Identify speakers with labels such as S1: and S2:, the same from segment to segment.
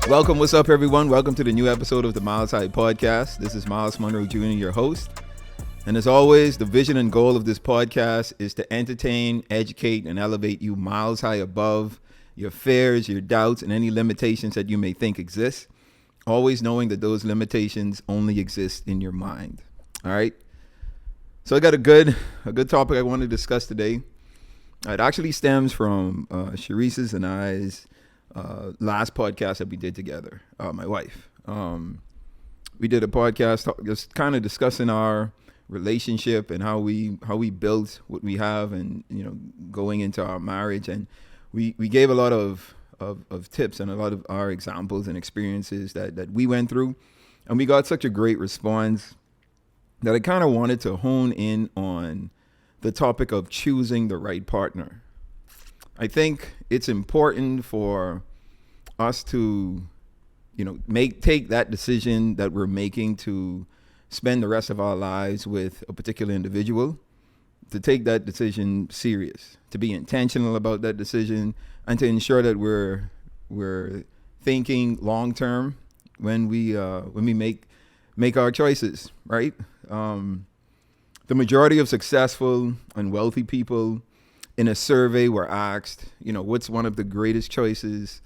S1: Welcome, what's up, everyone? Welcome to the new episode of the Myles High Podcast. This is Miles Monroe Jr., your host. And as always, the vision and goal of this podcast is to entertain, educate, and elevate you miles high above your fears, your doubts, and any limitations that you may think exist. Always knowing that those limitations only exist in your mind. All right? So I got a good topic I want to discuss today. It actually stems from Sharice's and I's last podcast that we did together, my wife. We did a podcast just kind of discussing our relationship and how we built what we have, and going into our marriage, and we gave a lot of tips and a lot of our examples and experiences that we went through, and we got such a great response that I kind of wanted to hone in on the topic of choosing the right partner. I think it's important for us to, take that decision that we're making to spend the rest of our lives with a particular individual, to take that decision serious, to be intentional about that decision, and to ensure that we're thinking long term when we make our choices, right? The majority of successful and wealthy people in a survey were asked, what's one of the greatest choices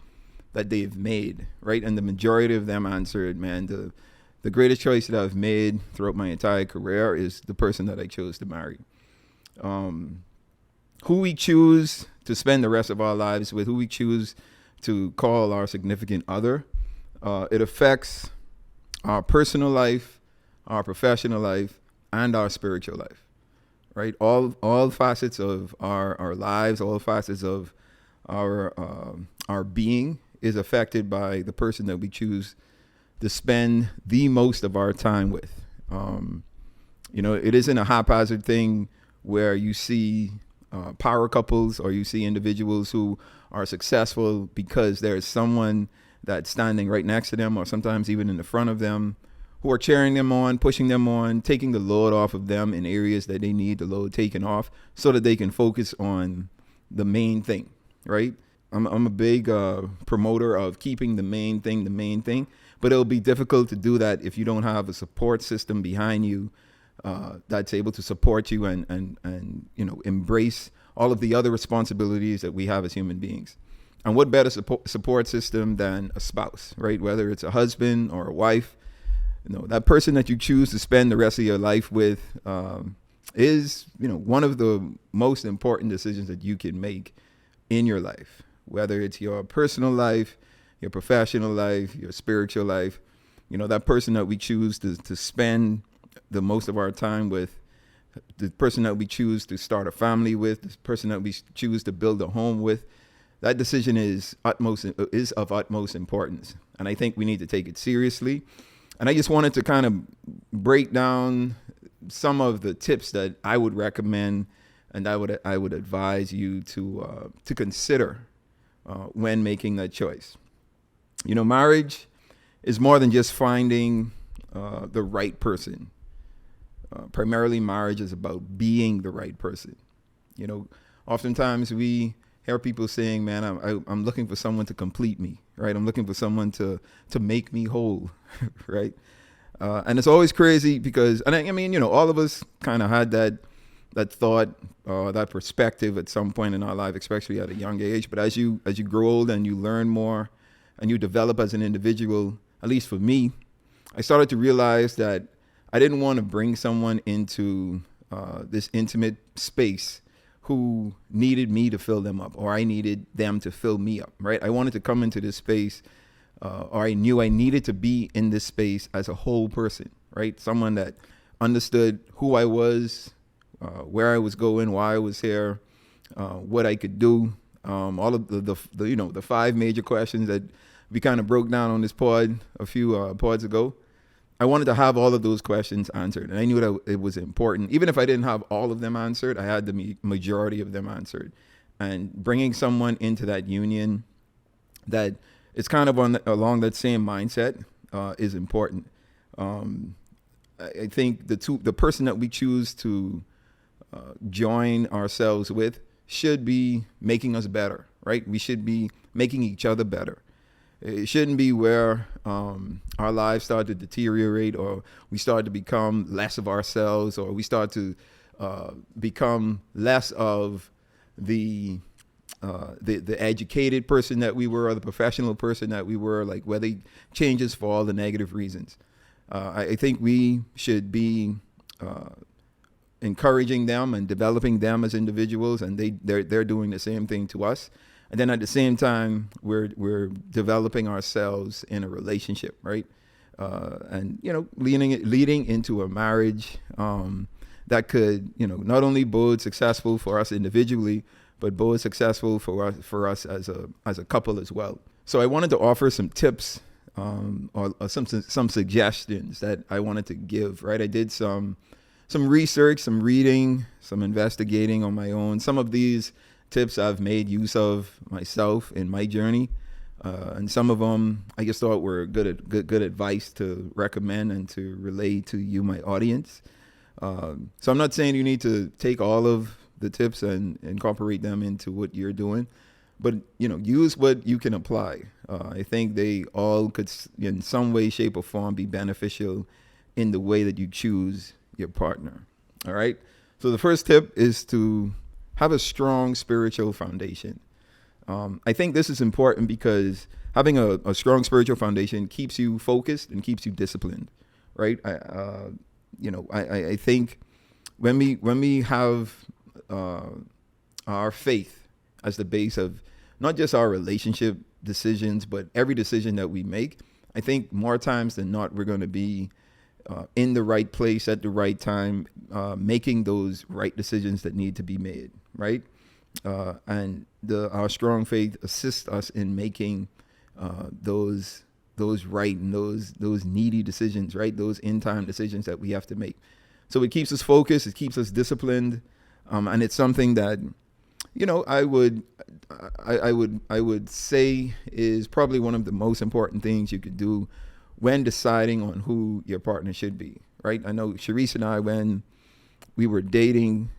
S1: that they've made, right? And the majority of them answered, man, the greatest choice that I've made throughout my entire career is the person that I chose to marry. Who we choose to spend the rest of our lives with, who we choose to call our significant other, it affects our personal life, our professional life, and our spiritual life, right? All facets of our lives, all facets of our being is affected by the person that we choose to spend the most of our time with. It isn't a haphazard thing where you see power couples or you see individuals who are successful because there's someone that's standing right next to them, or sometimes even in the front of them, who are cheering them on, pushing them on, taking the load off of them in areas that they need the load taken off so that they can focus on the main thing, right? I'm a big promoter of keeping the main thing, but it'll be difficult to do that if you don't have a support system behind you that's able to support you and embrace all of the other responsibilities that we have as human beings. And what better support system than a spouse, right? Whether it's a husband or a wife, that person that you choose to spend the rest of your life with is, one of the most important decisions that you can make in your life, whether it's your personal life, your professional life, your spiritual life. That person that we choose to spend the most of our time with, the person that we choose to start a family with, the person that we choose to build a home with, that decision is of utmost importance. And I think we need to take it seriously. And I just wanted to kind of break down some of the tips that I would recommend and I would advise you to consider when making that choice. Marriage is more than just finding the right person. Primarily, marriage is about being the right person. Oftentimes we hear people saying, "Man, I'm looking for someone to complete me, right? I'm looking for someone to make me whole." Right. And it's always crazy because, and I mean, all of us kind of had that thought, that perspective at some point in our life, especially at a young age. But as you grow old and you learn more and you develop as an individual, at least for me, I started to realize that I didn't want to bring someone into this intimate space who needed me to fill them up, or I needed them to fill me up, right? I wanted to come into this space, or I knew I needed to be in this space as a whole person, right? Someone that understood who I was, where I was going, why I was here, what I could do, all of the 5 major questions that we kind of broke down on this pod a few pods ago. I wanted to have all of those questions answered, and I knew that it was important. Even if I didn't have all of them answered, I had the majority of them answered. And bringing someone into that union that is kind of along that same mindset is important. I think the person that we choose to join ourselves with should be making us better, right? We should be making each other better. It shouldn't be where our lives start to deteriorate, or we start to become less of ourselves, or we start to become less of the educated person that we were, or the professional person that we were, like where they changes for all the negative reasons. I think we should be encouraging them and developing them as individuals, and they're doing the same thing to us. And then at the same time, we're developing ourselves in a relationship, right? And leading into a marriage that could not only bode successful for us individually, but bode successful for us as a couple as well. So I wanted to offer some tips or some suggestions that I wanted to give. Right, I did some research, some reading, some investigating on my own. Some of these tips I've made use of myself in my journey, and some of them I just thought were good advice to recommend and to relay to you, my audience. So I'm not saying you need to take all of the tips and incorporate them into what you're doing, but use what you can apply. I think they all could, in some way, shape, or form, be beneficial in the way that you choose your partner. All right. So the first tip is to have a strong spiritual foundation. I think this is important because having a strong spiritual foundation keeps you focused and keeps you disciplined, right? I think when we have our faith as the base of not just our relationship decisions, but every decision that we make, I think more times than not, we're going to be in the right place at the right time, making those right decisions that need to be made, right? And our strong faith assists us in making those right and those needy decisions, right? Those in-time decisions that we have to make. So it keeps us focused, it keeps us disciplined, and it's something that I would say is probably one of the most important things you could do when deciding on who your partner should be, right? I know Sharice and I, when we were dating,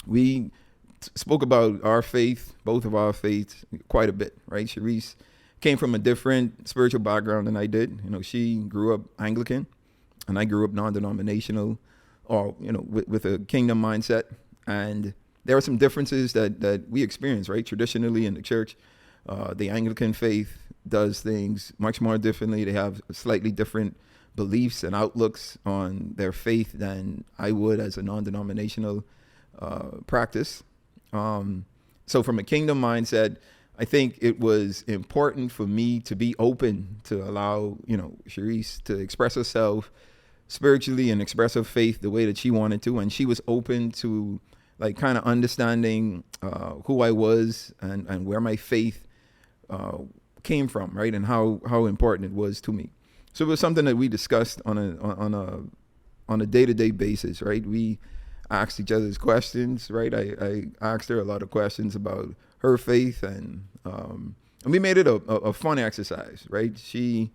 S1: we spoke about our faith, both of our faiths, quite a bit, right? Sharice came from a different spiritual background than I did. She grew up Anglican, and I grew up non-denominational, or with a kingdom mindset. And there are some differences that we experience, right? Traditionally in the church, the Anglican faith does things much more differently. They have slightly different beliefs and outlooks on their faith than I would as a non-denominational practice. So from a kingdom mindset, I think it was important for me to be open to allow, Sharice to express herself spiritually and express her faith the way that she wanted to. And she was open to kind of understanding who I was and where my faith came from, right? And how important it was to me. So it was something that we discussed on a day-to-day basis, right? We asked each other's questions, right? I asked her a lot of questions about her faith, and we made it a fun exercise, right? She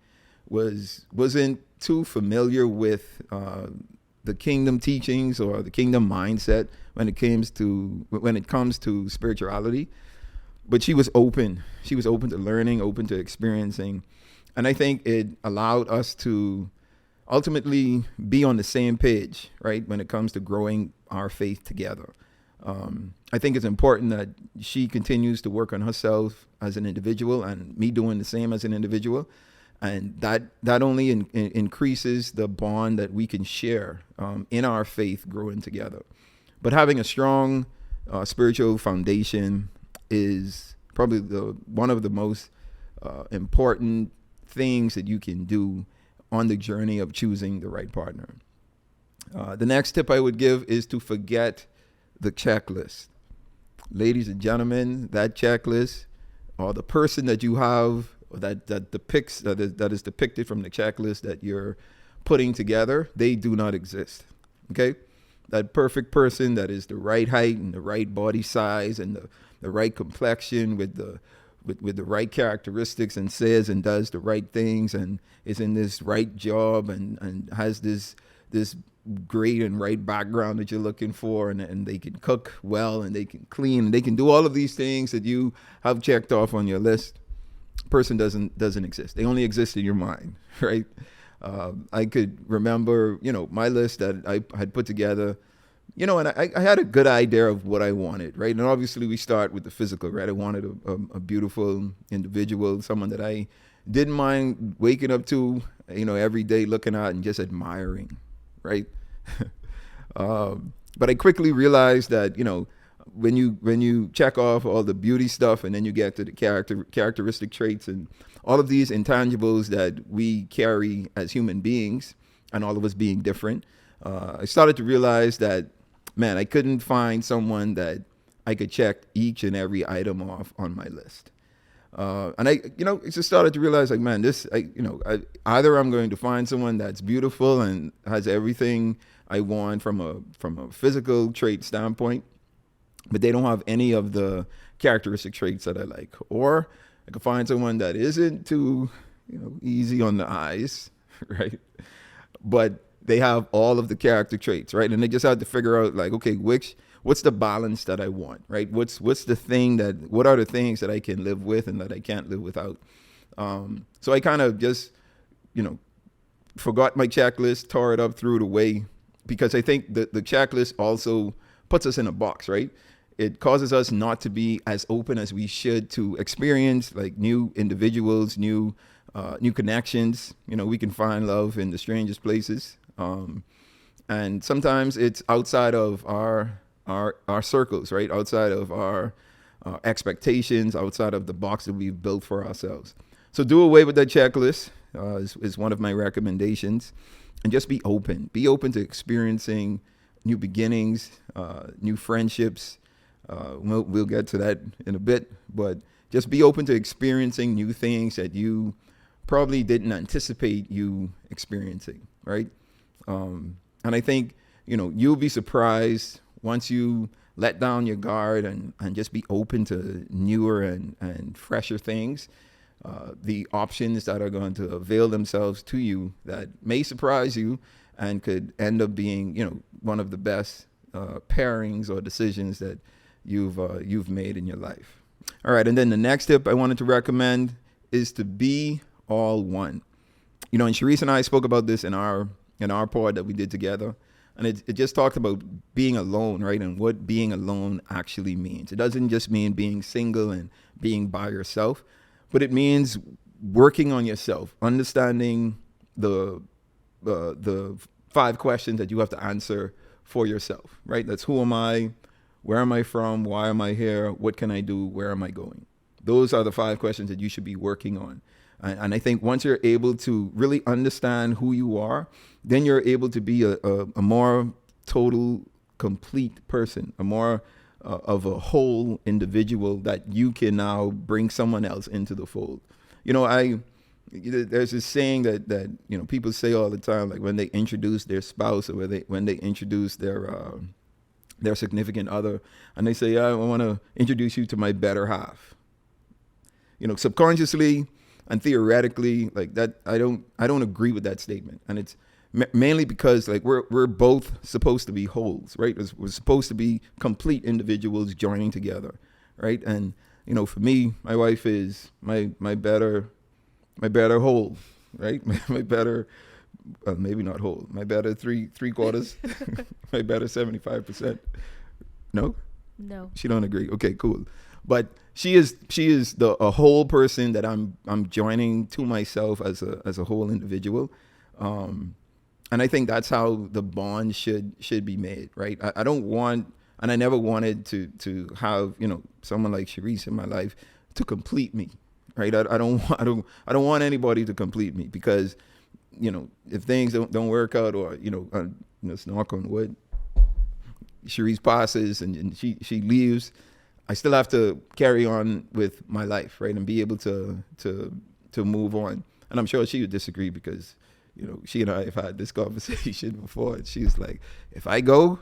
S1: wasn't too familiar with the kingdom teachings or the kingdom mindset when it comes to spirituality, but she was open. She was open to learning, open to experiencing, and I think it allowed us to ultimately be on the same page, right? When it comes to growing our faith together. I think it's important that she continues to work on herself as an individual, and me doing the same as an individual. And that only increases the bond that we can share in our faith growing together. But having a strong spiritual foundation is probably one of the most important things that you can do on the journey of choosing the right partner. The next tip I would give is to forget the checklist. Ladies and gentlemen, that checklist, or the person that you have that is depicted from the checklist that you're putting together, they do not exist. Okay? That perfect person that is the right height and the right body size and the right complexion with the right characteristics, and says and does the right things, and is in this right job, and has this great and right background that you're looking for, and they can cook well, and they can clean, and they can do all of these things that you have checked off on your list. person doesn't exist. They only exist in your mind, right? I could remember, my list that I had put together, and I had a good idea of what I wanted, right? And obviously we start with the physical, right? I wanted a beautiful individual, someone that I didn't mind waking up to, every day looking at and just admiring, right? But I quickly realized that, when you check off all the beauty stuff and then you get to the characteristic traits and all of these intangibles that we carry as human beings, and all of us being different, I started to realize that, man, I couldn't find someone that I could check each and every item off on my list. And I just started to realize, like, man, either I'm going to find someone that's beautiful and has everything I want from a physical trait standpoint, but they don't have any of the characteristic traits that I like. Or I could find someone that isn't too, easy on the eyes, right? But they have all of the character traits, right? And they just have to figure out, like, okay, what's the balance that I want, right? what are the things that I can live with and that I can't live without? So I kind of just, forgot my checklist, tore it up, threw it away, because I think the checklist also puts us in a box, right? It causes us not to be as open as we should to experience, like, new individuals, new connections. We can find love in the strangest places. And sometimes it's outside of our circles, right? Outside of our expectations, outside of the box that we've built for ourselves. So do away with that checklist is one of my recommendations, and just be open. Be open to experiencing new beginnings, new friendships. We'll get to that in a bit, but just be open to experiencing new things that you probably didn't anticipate you experiencing, right? And I think, you'll be surprised once you let down your guard and just be open to newer and fresher things, the options that are going to avail themselves to you that may surprise you and could end up being, one of the best pairings or decisions that you've made in your life. All right, and then the next tip I wanted to recommend is to be all one. And Sharice and I spoke about this in our pod that we did together, and it just talked about being alone, right? And what being alone actually means. It doesn't just mean being single and being by yourself, but it means working on yourself, understanding the 5 questions that you have to answer for yourself, right? That's who am I? Where am I from? Why am I here? What can I do? Where am I going? Those are the 5 questions that you should be working on. And I think once you're able to really understand who you are, then you're able to be a more total, complete person, a more of a whole individual that you can now bring someone else into the fold. There's this saying that people say all the time, like when they introduce their spouse or when they introduce their significant other, and they say, yeah, I want to introduce you to my better half. Subconsciously and theoretically, like that, I don't agree with that statement. And it's mainly because, like, we're both supposed to be wholes, right? We're supposed to be complete individuals joining together, right? And for me, my wife is my better whole, right? my better, maybe not whole, my better three quarters, my better 75%. No, she don't agree. Okay, cool. But she is a whole person that I'm joining to myself as a whole individual. And I think that's how the bond should be made, right? I don't want, and I never wanted to have, someone like Sharice in my life to complete me, right? I don't want anybody to complete me, because, if things don't work out, or, let's knock on wood, Sharice passes and she leaves, I still have to carry on with my life, right? And be able to move on. And I'm sure she would disagree, because, she and I have had this conversation before. And she's like, if I go,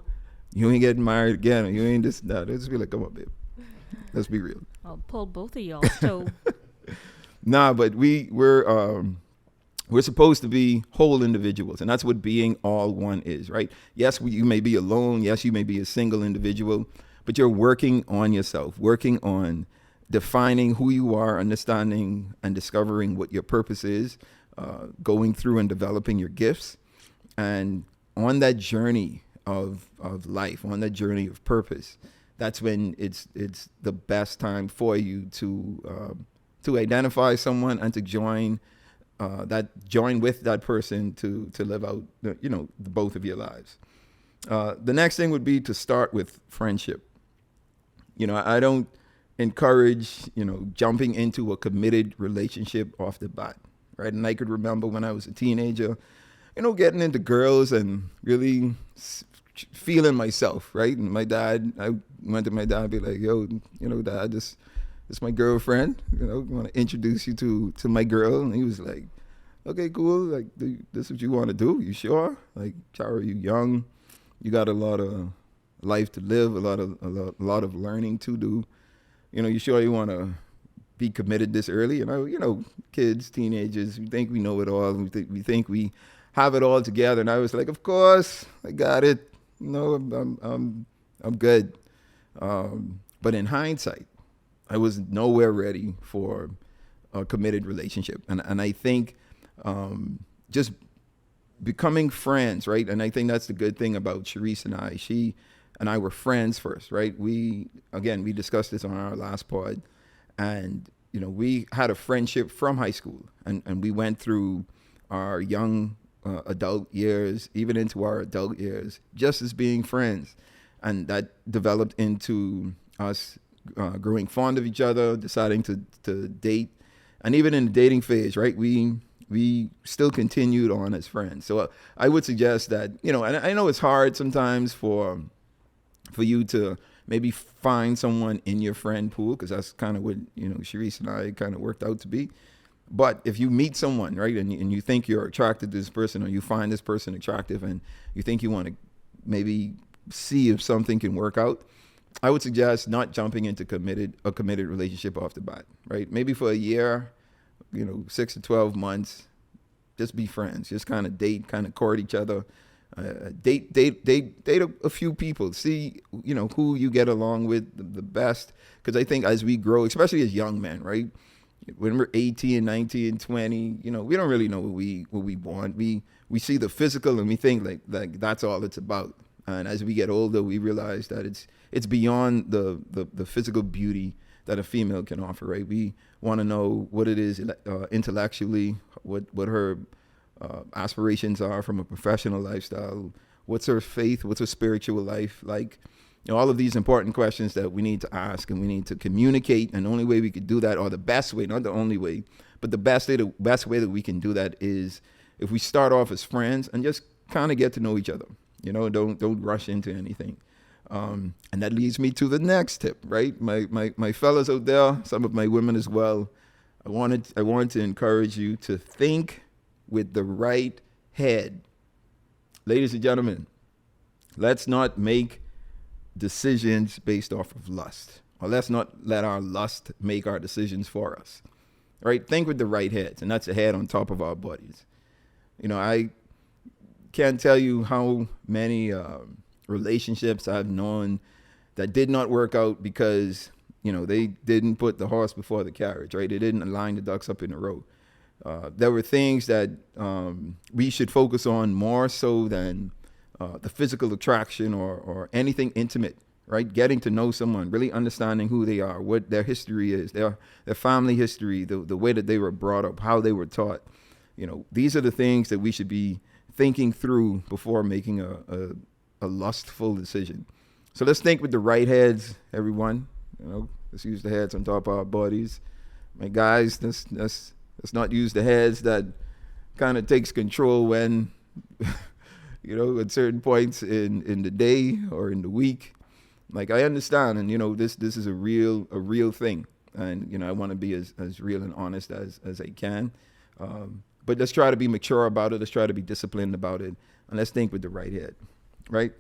S1: you ain't getting married again, or you ain't this, that. I'll just be like, come on, babe. Let's be real.
S2: I'll pull both of y'all. So,
S1: nah, but we're supposed to be whole individuals, and that's what being all one is, right? Yes, you may be alone. Yes, you may be a single individual, but you're working on yourself, working on defining who you are, understanding and discovering what your purpose is, going through and developing your gifts. And on that journey of life, on that journey of purpose, that's when it's the best time for you to identify someone and to join with that person to live out the both of your lives. The next thing would be to start with friendship. I don't encourage jumping into a committed relationship off the bat, right? And I could remember when I was a teenager, getting into girls and really feeling myself, right? And I went to my dad and be like, yo, Dad, this is my girlfriend, I want to introduce you to my girl. And he was like, okay, cool. Like, this is what you want to do? You sure? Like, Chara, you young, you got a lot of life to live, a lot of learning to do. You sure you want to be committed this early? Kids, teenagers, we think we know it all. We think we have it all together. And I was like, of course, I got it. I'm good. But in hindsight, I was nowhere ready for a committed relationship. And I think just becoming friends, right? And I think that's the good thing about Sharice and I. She and I were friends first, right? We discussed this on our last pod. And, we had a friendship from high school. And we went through our young adult years, even into our adult years, just as being friends. And that developed into us growing fond of each other, deciding to date. And even in the dating phase, right, we still continued on as friends. So I would suggest that, and I know it's hard sometimes for you to maybe find someone in your friend pool, because that's kind of what, Sharice and I kind of worked out to be. But if you meet someone, right, and you think you're attracted to this person, or you find this person attractive and you think you want to maybe see if something can work out, I would suggest not jumping into a committed relationship off the bat, right? Maybe for a year, 6 to 12 months, just be friends, just kind of date, kind of court each other, date a few people, see, who you get along with the best. Because I think as we grow, especially as young men, right, when we're 18, 19, 20, we don't really know what we want. We see the physical and we think like that's all it's about. And as we get older, we realize that it's beyond the physical beauty that a female can offer, right? We want to know what it is intellectually, what her aspirations are from a professional lifestyle, what's her faith, what's her spiritual life like. All of these important questions that we need to ask and we need to communicate. And the only way we could do that, or the best way, not the only way, but the best way that we can do that is if we start off as friends and just kind of get to know each other. Don't rush into anything. And that leads me to the next tip, right? My fellas out there, some of my women as well. I wanted to encourage you to think with the right head. Ladies and gentlemen, let's not make decisions based off of lust, or let's not let our lust make our decisions for us. Right? Think with the right heads, and that's a head on top of our bodies. I can't tell you how many relationships I've known that did not work out because they didn't put the horse before the carriage, right? They didn't align the ducks up in a row. There were things that we should focus on more so than the physical attraction or anything intimate, right? Getting to know someone, really understanding who they are, what their history is, their family history, the way that they were brought up, how they were taught. These are the things that we should be thinking through before making a lustful decision. So let's think with the right heads, everyone. Let's use the heads on top of our bodies. My guys, let's not use the heads that kind of takes control when, at certain points in the day or in the week. Like, I understand, and this is a real thing, and I want to be as real and honest as I can. But let's try to be mature about it. Let's try to be disciplined about it, and let's think with the right head, right?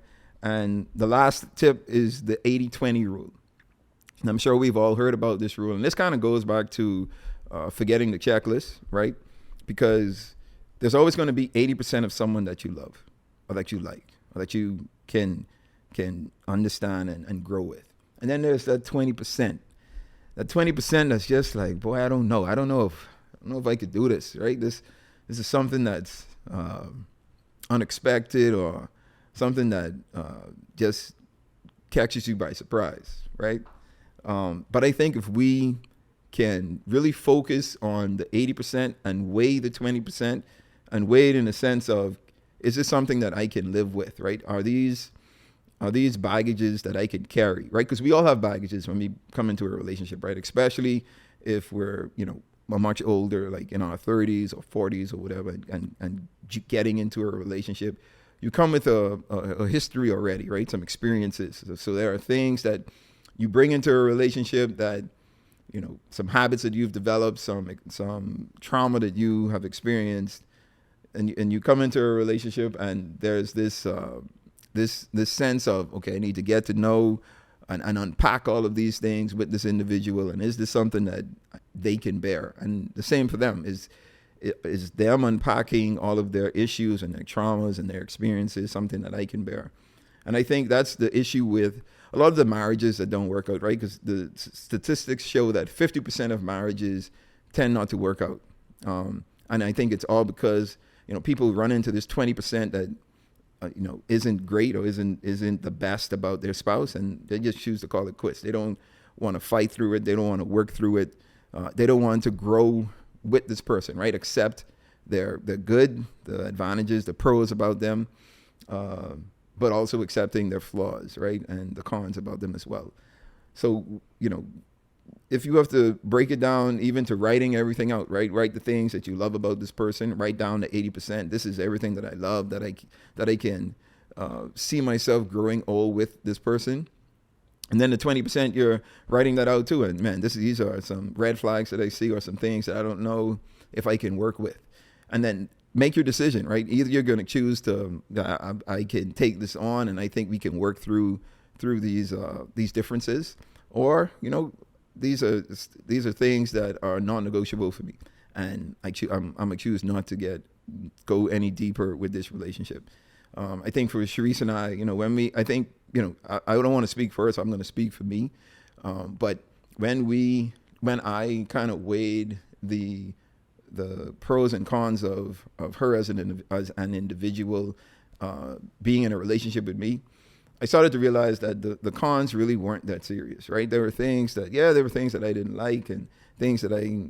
S1: And the last tip is the 80-20 rule. And I'm sure we've all heard about this rule. And this kind of goes back to forgetting the checklist, right? Because there's always going to be 80% of someone that you love or that you like or that you can understand and grow with. And then there's that 20% that 20% that's just like, boy, I don't know. I don't know if I could do this, right? This is something that's unexpected, or something that just catches you by surprise, right? But I think if we can really focus on the 80% and weigh the 20%, and weigh it in the sense of, is this something that I can live with, right? Are these baggages that I can carry, right? Because we all have baggages when we come into a relationship, right? Especially if we're, much older, like in our 30s or 40s or whatever, and getting into a relationship, you come with a history already, right? Some experiences. So there are things that you bring into a relationship that, some habits that you've developed, some trauma that you have experienced, and you come into a relationship, and there's this sense of, okay, I need to get to know and unpack all of these things with this individual, and is this something that they can bear? And the same for them, is them unpacking all of their issues and their traumas and their experiences something that I can bear. And I think that's the issue with a lot of the marriages that don't work out, right? Because the statistics show that 50% of marriages tend not to work out. And I think it's all because, people run into this 20% that, isn't great or isn't the best about their spouse, and they just choose to call it quits. They don't want to fight through it. They don't want to work through it. They don't want to grow with this person, right? Accept their good, the advantages, the pros about them, but also accepting their flaws, right? And the cons about them as well. So, if you have to break it down even to writing everything out, right? Write the things that you love about this person, write down the 80%. This is everything that I love, that I can see myself growing old with this person. And then the 20%, you're writing that out too. And man, these are some red flags that I see, or some things that I don't know if I can work with. And then make your decision, right? Either you're going to choose to, I can take this on, and I think we can work through these differences, or, these are things that are non-negotiable for me, and I'm gonna choose not to go any deeper with this relationship. I think for Sharice and I, I don't want to speak first. I'm going to speak for me. But when I kind of weighed the pros and cons of her as an individual, being in a relationship with me, I started to realize that the cons really weren't that serious, right? There were things that I didn't like, and things that I,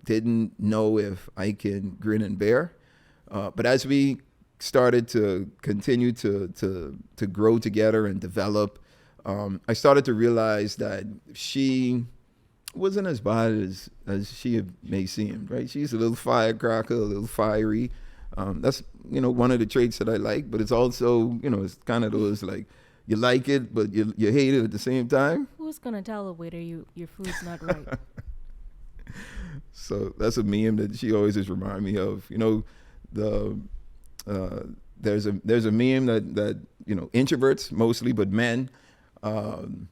S1: didn't know if I can grin and bear. But as we started to continue to grow together and develop, I started to realize that she wasn't as bad as she may seem, right? She's a little firecracker, a little fiery. That's, one of the traits that I like, but it's also, it's kind of those like, you like it, but you hate it at the same time.
S2: Who's gonna tell a waiter your food's not right?
S1: So that's a meme that she always just remind me of. There's a meme that introverts mostly, but men,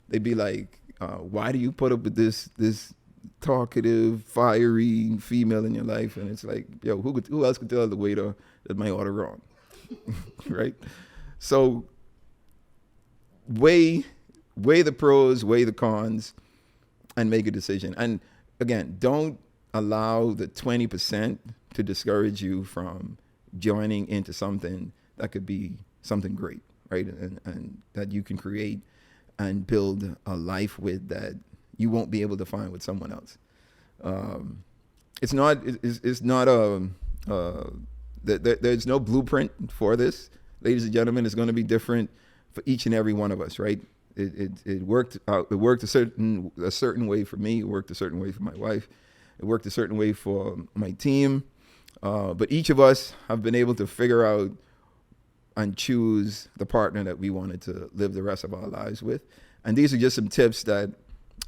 S1: they'd be like, why do you put up with this talkative, fiery female in your life? And it's like, yo, who else could tell the waiter that my order wrong, right? So weigh the pros, weigh the cons, and make a decision. And again, don't allow the 20% to discourage you from joining into something that could be something great, right? And that you can create and build a life with that you won't be able to find with someone else. There's no blueprint for this, ladies and gentlemen. It's going to be different for each and every one of us, right? It worked out. It worked a certain way for me. It worked a certain way for my wife. It worked a certain way for my team. But each of us have been able to figure out and choose the partner that we wanted to live the rest of our lives with. And these are just some tips that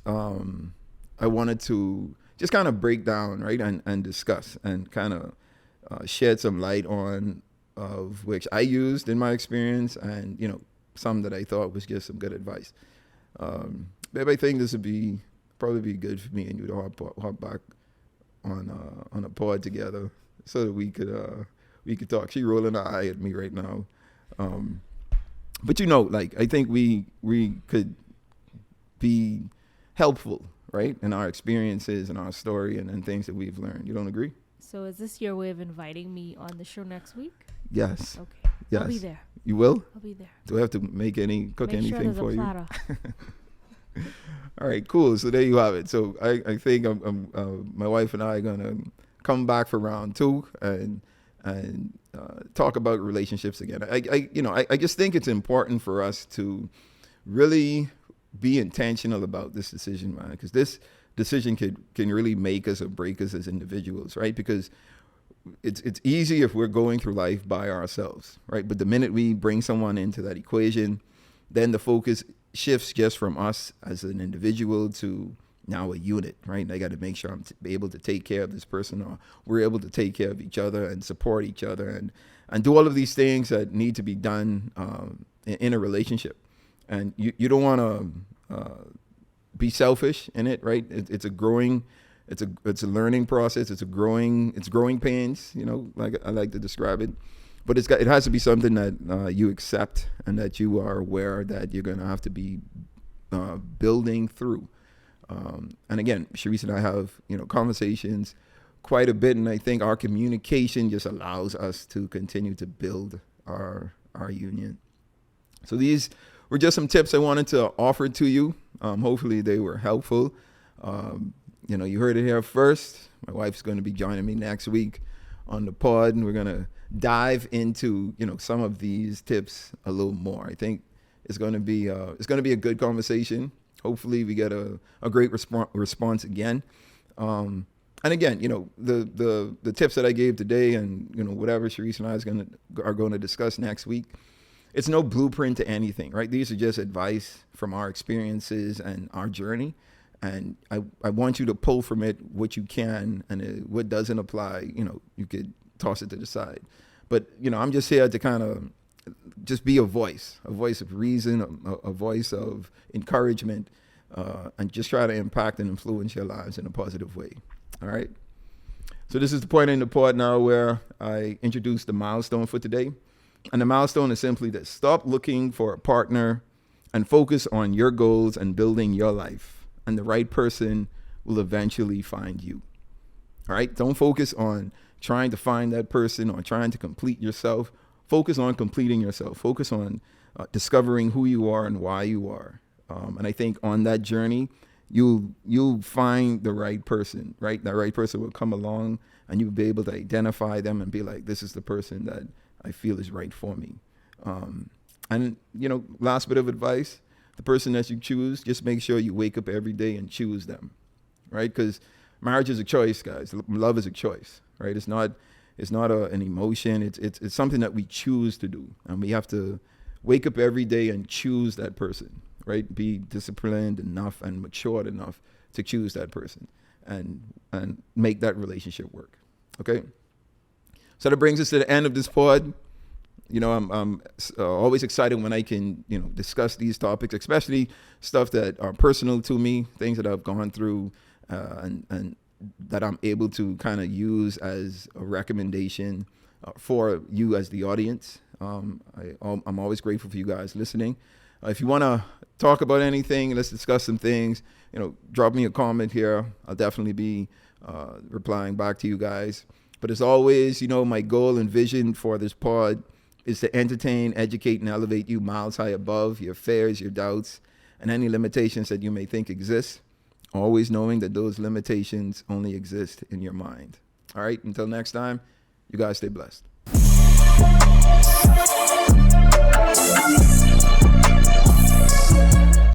S1: I wanted to just kind of break down, right, and discuss and kind of shed some light on, of which I used in my experience, and some that I thought was just some good advice. Babe, I think this would probably be good for me and you to hop back on a pod together so that we could talk. She rolling her eye at me right now. But I think we could be helpful, right? And our experiences and our story and things that we've learned. You don't agree?
S2: So is this your way of inviting me on the show next week?
S1: Yes.
S2: Okay.
S1: Yes.
S2: I'll be there.
S1: You will?
S2: I'll be there.
S1: Do I have to cook
S2: Make
S1: anything
S2: sure there's
S1: for
S2: a
S1: you?
S2: platter.
S1: All right, cool. So there you have it. So I think my wife and I are gonna come back for round 2 and talk about relationships again. I just think it's important for us to really be intentional about this decision, man, because this decision can really make us or break us as individuals, right? Because it's easy if we're going through life by ourselves, right? But the minute we bring someone into that equation, then the focus shifts just from us as an individual to now a unit, right? I got to make sure I'm able to take care of this person, or we're able to take care of each other and support each other and do all of these things that need to be done in a relationship. And you don't want to be selfish in it, right? It's a learning process. It's growing pains, like I like to describe it. But it has to be something that you accept and that you are aware that you're going to have to be building through. And again, Sharice and I have, conversations quite a bit, and I think our communication just allows us to continue to build our union. So these were just some tips I wanted to offer to you. Hopefully they were helpful. You heard it here first. My wife's going to be joining me next week on the pod, and we're going to dive into, some of these tips a little more. I think it's going to be a good conversation. Hopefully we get a great response again. And again, the tips that I gave today and, whatever Sharice and I are going to discuss next week, it's no blueprint to anything, right? These are just advice from our experiences and our journey. And I want you to pull from it what you can, and what doesn't apply, you could toss it to the side. But, I'm just here to kind of just be a voice of reason, a voice of encouragement, and just try to impact and influence your lives in a positive way. All right. So this is the point in the pod now where I introduce the milestone for today. And the milestone is simply this: stop looking for a partner and focus on your goals and building your life. And the right person will eventually find you. All right. Don't focus on trying to find that person or trying to complete yourself. Focus on completing yourself. Focus on discovering who you are and why you are. And I think on that journey, you'll find the right person, right? That right person will come along and you'll be able to identify them and be like, this is the person that I feel is right for me. And last bit of advice, the person that you choose, just make sure you wake up every day and choose them, right? Because marriage is a choice, guys. Love is a choice, right? It's not an emotion. It's something that we choose to do, and we have to wake up every day and choose that person, right? Be disciplined enough and matured enough to choose that person and make that relationship work. Okay. So that brings us to the end of this pod. I'm always excited when I can, discuss these topics, especially stuff that are personal to me, things that I've gone through, and that I'm able to kind of use as a recommendation for you as the audience. I'm always grateful for you guys listening. If you want to talk about anything, let's discuss some things, drop me a comment here. I'll definitely be replying back to you guys. But as always, my goal and vision for this pod is to entertain, educate, and elevate you miles high above your fears, your doubts, and any limitations that you may think exist, always knowing that those limitations only exist in your mind. All right, until next time, you guys stay blessed.